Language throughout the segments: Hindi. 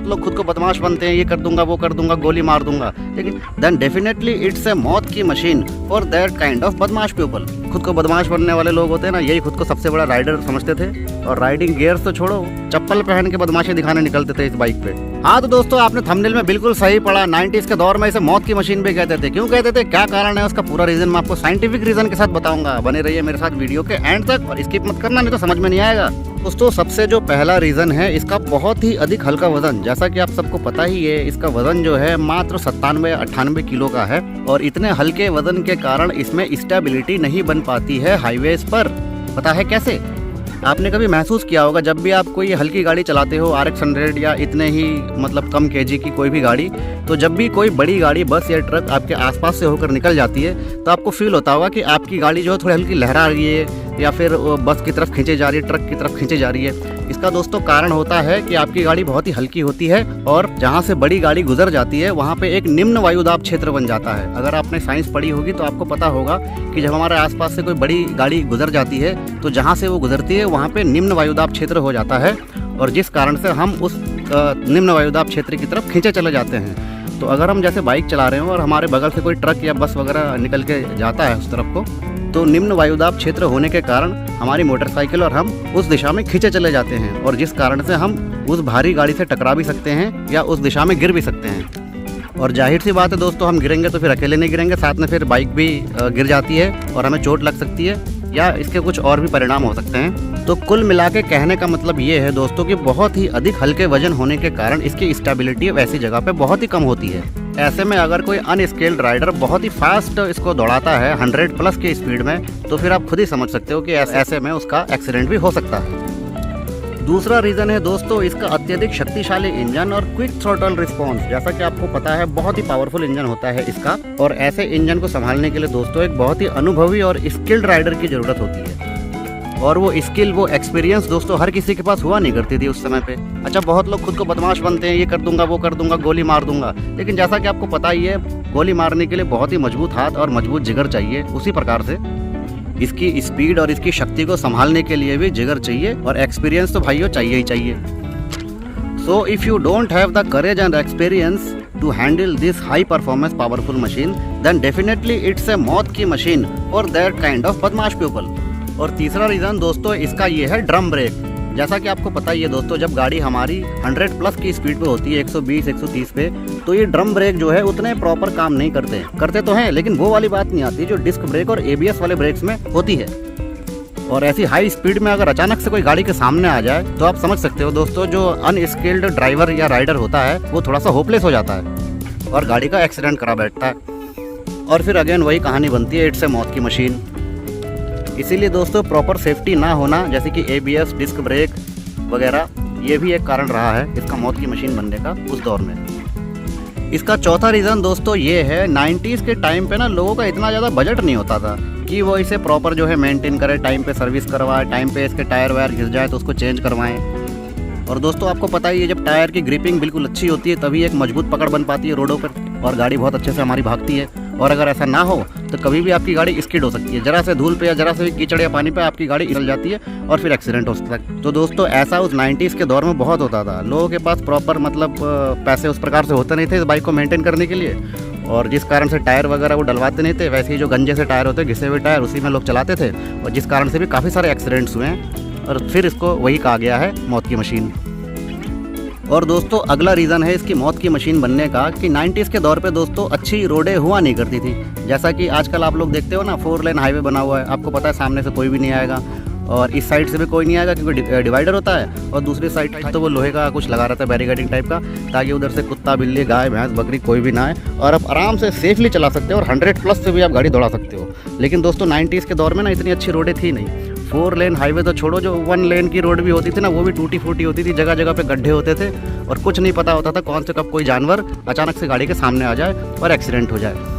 बहुत लोग खुद को बदमाश बनते हैं, ये कर दूंगा वो कर दूंगा, गोली मार दूंगा, लेकिन देन डेफिनेटली इट्स ए मौत की machine for that kind of बदमाश पीपल। खुद को बदमाश बनने वाले लोग होते हैं ना, यही खुद को सबसे बड़ा राइडर समझते थे और राइडिंग गियर्स तो छोड़ो, चप्पल पहन के बदमाशी दिखाने निकलते थे इस बाइक पे। हाँ तो दोस्तों, आपने थंबनेल में बिल्कुल सही पढ़ा, 90s के दौर में इसे मौत की मशीन भी कहते थे। क्यों कहते थे, क्या कारण है, उसका पूरा रीजन मैं आपको साइंटिफिक रीजन के साथ बताऊंगा। बने रहिए मेरे साथ वीडियो के एंड तक और स्किप मत करना, नहीं तो समझ में नहीं आएगा। दोस्तों, सबसे जो पहला रीजन है इसका बहुत ही अधिक हल्का वजन। जैसा कि आप सबको पता ही है, इसका वजन जो है मात्र 97-98 किलो का है और इतने हल्के वजन के कारण इसमें स्टेबिलिटी नहीं बन पाती है हाईवेज पर। पता है कैसे? आपने कभी महसूस किया होगा, जब भी आप कोई हल्की गाड़ी चलाते हो, RX 100 या इतने ही मतलब कम केजी की कोई भी गाड़ी, तो जब भी कोई बड़ी गाड़ी बस या ट्रक आपके आसपास से होकर निकल जाती है तो आपको फील होता होगा कि आपकी गाड़ी जो है थोड़ी हल्की लहरा रही है या फिर बस की तरफ खींचे जा रही है, ट्रक की तरफ खींचे जा रही है। इसका दोस्तों कारण होता है कि आपकी गाड़ी बहुत ही हल्की होती है और जहाँ से बड़ी गाड़ी गुजर जाती है वहाँ पे एक निम्न वायुदाब क्षेत्र बन जाता है। अगर आपने साइंस पढ़ी होगी तो आपको पता होगा कि जब हमारे आसपास से कोई बड़ी गाड़ी गुजर जाती है तो जहाँ से वो गुजरती है वहाँ पे निम्न वायुदाब क्षेत्र हो जाता है और जिस कारण से हम उस निम्न वायुदाब क्षेत्र की तरफ खींचे चले जाते हैं। तो अगर हम जैसे बाइक चला रहे हो और हमारे बगल से कोई ट्रक या बस वगैरह निकल के जाता है उस तरफ को, तो निम्न वायुदाब क्षेत्र होने के कारण हमारी मोटरसाइकिल और हम उस दिशा में खींचे चले जाते हैं और जिस कारण से हम उस भारी गाड़ी से टकरा भी सकते हैं या उस दिशा में गिर भी सकते हैं। और जाहिर सी बात है दोस्तों, हम गिरेंगे तो फिर अकेले नहीं गिरेंगे, साथ में फिर बाइक भी गिर जाती है और हमें चोट लग सकती है या इसके कुछ और भी परिणाम हो सकते हैं। तो कुल मिला के कहने का मतलब ये है दोस्तों कि बहुत ही अधिक हल्के वजन होने के कारण इसकी स्टेबिलिटी वैसी जगह पे बहुत ही कम होती है। ऐसे में अगर कोई अनस्किल्ड राइडर बहुत ही फास्ट इसको दौड़ाता है 100+ की स्पीड में, तो फिर आप खुद ही समझ सकते हो कि ऐसे में उसका एक्सीडेंट भी हो सकता है। दूसरा रीज़न है दोस्तों इसका अत्यधिक शक्तिशाली इंजन और क्विक थ्रॉटल रिस्पॉन्स। जैसा कि आपको पता है, बहुत ही पावरफुल इंजन होता है इसका और ऐसे इंजन को संभालने के लिए दोस्तों एक बहुत ही अनुभवी और स्किल्ड राइडर की ज़रूरत होती है और वो स्किल, वो एक्सपीरियंस दोस्तों हर किसी के पास हुआ नहीं करती थी उस समय पे। अच्छा, बहुत लोग खुद को बदमाश बनते हैं, ये कर दूंगा वो कर दूंगा, गोली मार दूंगा, लेकिन जैसा कि आपको पता ही है, गोली मारने के लिए बहुत ही मजबूत हाथ और मजबूत जिगर चाहिए। उसी प्रकार से इसकी स्पीड और इसकी शक्ति को संभालने के लिए भी जिगर चाहिए और एक्सपीरियंस तो भाइयों चाहिए ही चाहिए। So if you don't have the courage and experience to handle this high performance powerful machine, then definitely it's a मौत की machine for that kind of बदमाश people। और तीसरा रीज़न दोस्तों इसका ये है ड्रम ब्रेक। जैसा कि आपको पता ही है दोस्तों, जब गाड़ी हमारी 100+ की स्पीड पे होती है, 120-130 पे, तो ये ड्रम ब्रेक जो है उतने प्रॉपर काम नहीं करते तो हैं, लेकिन वो वाली बात नहीं आती जो डिस्क ब्रेक और ABS वाले ब्रेक्स में होती है। और ऐसी हाई स्पीड में अगर अचानक से कोई गाड़ी के सामने आ जाए तो आप समझ सकते हो दोस्तों, जो अनस्किल्ड ड्राइवर या राइडर होता है वो थोड़ा सा होपलेस हो जाता है और गाड़ी का एक्सीडेंट करा बैठता है और फिर अगेन वही कहानी बनती है, इट्स ए मौत की मशीन। इसीलिए दोस्तों प्रॉपर सेफ्टी ना होना, जैसे कि ABS, डिस्क ब्रेक वगैरह, ये भी एक कारण रहा है इसका मौत की मशीन बनने का उस दौर में। इसका चौथा रीज़न दोस्तों ये है, 90s के टाइम पे ना लोगों का इतना ज़्यादा बजट नहीं होता था कि वो इसे प्रॉपर जो है मेंटेन करे, टाइम पे सर्विस करवाए, टाइम पे इसके टायर वायर घिस जाए तो उसको चेंज करवाएं। और दोस्तों आपको पता ही है, जब टायर की ग्रिपिंग बिल्कुल अच्छी होती है तभी एक मजबूत पकड़ बन पाती है रोडों पर और गाड़ी बहुत अच्छे से हमारी भागती है। और अगर ऐसा ना हो तो कभी भी आपकी गाड़ी स्किड हो सकती है, जरा से धूल पे या जरा से भी कीचड़ या पानी पे आपकी गाड़ी फिसल जाती है और फिर एक्सीडेंट हो सकता है। तो दोस्तों ऐसा उस 90s के दौर में बहुत होता था। लोगों के पास प्रॉपर मतलब पैसे उस प्रकार से होते नहीं थे इस बाइक को मेंटेन करने के लिए और जिस कारण से टायर वगैरह वो डलवाते नहीं थे। वैसे ही जो गंजे से टायर होते, घिसे हुए टायर, उसी में लोग चलाते थे और जिस कारण से भी काफ़ी सारे एक्सीडेंट्स हुए हैं और फिर इसको वही कहा गया है मौत की मशीन। और दोस्तों अगला रीज़न है इसकी मौत की मशीन बनने का कि 90s के दौर पे दोस्तों अच्छी रोडें हुआ नहीं करती थी। जैसा कि आजकल आप लोग देखते हो ना, 4 लेन हाईवे बना हुआ है, आपको पता है सामने से कोई भी नहीं आएगा और इस साइड से भी कोई नहीं आएगा क्योंकि डिवाइडर होता है और दूसरी साइड तो वो लोहे का कुछ लगा रहता है बैरिकेडिंग टाइप का, ताकि उधर से कुत्ता, बिल्ली, गाय, भैंस, बकरी कोई भी ना आए और आप आराम से सेफली चला सकते हो और 100+ से भी आप गाड़ी दौड़ा सकते हो। लेकिन दोस्तों 90s के दौर में ना इतनी अच्छी रोडें थी नहीं। 4 लेन हाईवे तो छोड़ो, जो 1 लेन की रोड भी होती थी ना, वो भी टूटी फूटी होती थी, जगह जगह पे गड्ढे होते थे और कुछ नहीं पता होता था कौन से कब कोई जानवर अचानक से गाड़ी के सामने आ जाए और एक्सीडेंट हो जाए।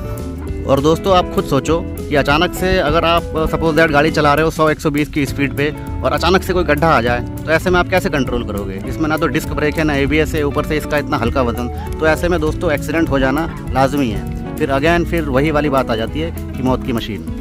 और दोस्तों आप खुद सोचो कि अचानक से अगर आप सपोज दैट गाड़ी चला रहे हो 100-120 की स्पीड पे और अचानक से कोई गड्ढा आ जाए तो ऐसे में आप कैसे कंट्रोल करोगे? इसमें ना तो डिस्क ब्रेक है ना ABS है, ऊपर से इसका इतना हल्का वजन, तो ऐसे में दोस्तों एक्सीडेंट हो जाना लाजमी है। फिर वही वाली बात आ जाती है कि मौत की मशीन।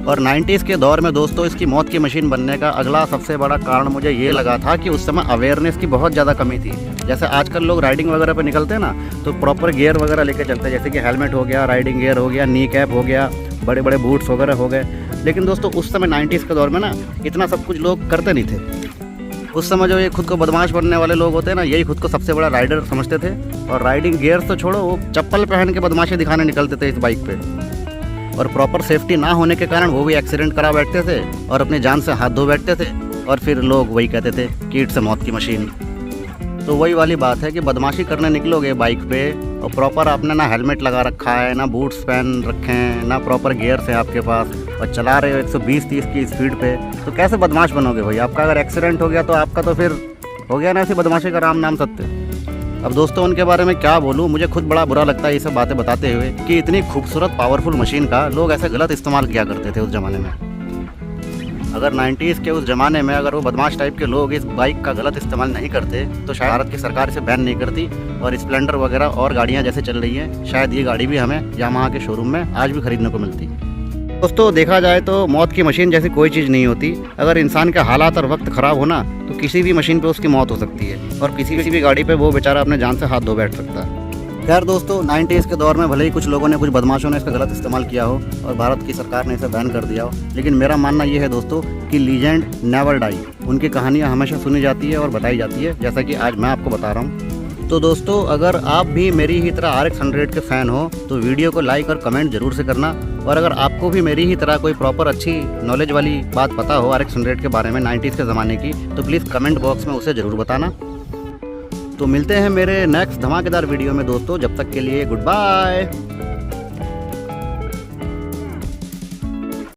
और 90s के दौर में दोस्तों इसकी मौत की मशीन बनने का अगला सबसे बड़ा कारण मुझे ये लगा था कि उस समय अवेयरनेस की बहुत ज़्यादा कमी थी। जैसे आजकल लोग राइडिंग वगैरह पे निकलते हैं ना, तो प्रॉपर गियर वगैरह लेके चलते हैं, जैसे कि हेलमेट हो गया, राइडिंग गियर हो गया, नी कैप हो गया, बड़े बड़े बूट्स वगैरह हो गए। लेकिन दोस्तों उस समय 90s के दौर में ना इतना सब कुछ लोग करते नहीं थे। उस समय जो ये खुद को बदमाश बनने वाले लोग होते हैं ना, यही खुद को सबसे बड़ा राइडर समझते थे। और राइडिंग गियर्स तो छोड़ो, वो चप्पल पहन के बदमाशी दिखाने निकलते थे इस बाइक पे। और प्रॉपर सेफ्टी ना होने के कारण वो भी एक्सीडेंट करा बैठते थे और अपनी जान से हाथ धो बैठते थे। और फिर लोग वही कहते थे कि इट्स अ मौत की मशीन। तो वही वाली बात है कि बदमाशी करने निकलोगे बाइक पे और प्रॉपर आपने ना हेलमेट लगा रखा है, ना बूट्स पहन रखे हैं, ना प्रॉपर गियर्स हैं आपके पास, और चला रहे हो 120-30 की स्पीड पे, तो कैसे बदमाश बनोगे भाई? आपका अगर एक्सीडेंट हो गया तो आपका तो फिर हो गया ना ऐसी बदमाशी का राम नाम सत्य। अब दोस्तों उनके बारे में क्या बोलूँ, मुझे खुद बड़ा बुरा लगता है ये सब बातें बताते हुए कि इतनी खूबसूरत पावरफुल मशीन का लोग ऐसे गलत इस्तेमाल किया करते थे उस ज़माने में। अगर 90s के उस ज़माने में अगर वो बदमाश टाइप के लोग इस बाइक का गलत इस्तेमाल नहीं करते तो शायद भारत की सरकार इसे बैन नहीं करती और स्प्लेंडर वगैरह और गाड़ियाँ जैसे चल रही हैं, शायद ये गाड़ी भी हमें यामाहा के शोरूम में आज भी खरीदने को मिलती। दोस्तों देखा जाए तो मौत की मशीन जैसी कोई चीज़ नहीं होती। अगर इंसान के हालात और वक्त ख़राब हो ना तो किसी भी मशीन पे उसकी मौत हो सकती है और किसी भी गाड़ी पे वो बेचारा अपने जान से हाथ धो बैठ सकता है। खैर दोस्तों 90s के दौर में भले ही कुछ लोगों ने, कुछ बदमाशों ने इसका गलत इस्तेमाल किया हो और भारत की सरकार ने इसे बैन कर दिया हो, लेकिन मेरा मानना ये है दोस्तों कि लीजेंड नेवर डाई। उनकी कहानियाँ हमेशा सुनी जाती है और बताई जाती है, जैसा कि आज मैं आपको बता रहा हूँ। तो दोस्तों अगर आप भी मेरी ही तरह RX 100 के फ़ैन हो तो वीडियो को लाइक और कमेंट जरूर से करना। और अगर आपको भी मेरी ही तरह कोई प्रॉपर अच्छी नॉलेज वाली बात पता हो RX 100 के बारे में 90s के ज़माने की, तो प्लीज़ कमेंट बॉक्स में उसे ज़रूर बताना। तो मिलते हैं मेरे नेक्स्ट धमाकेदार वीडियो में दोस्तों, जब तक के लिए गुड बाय।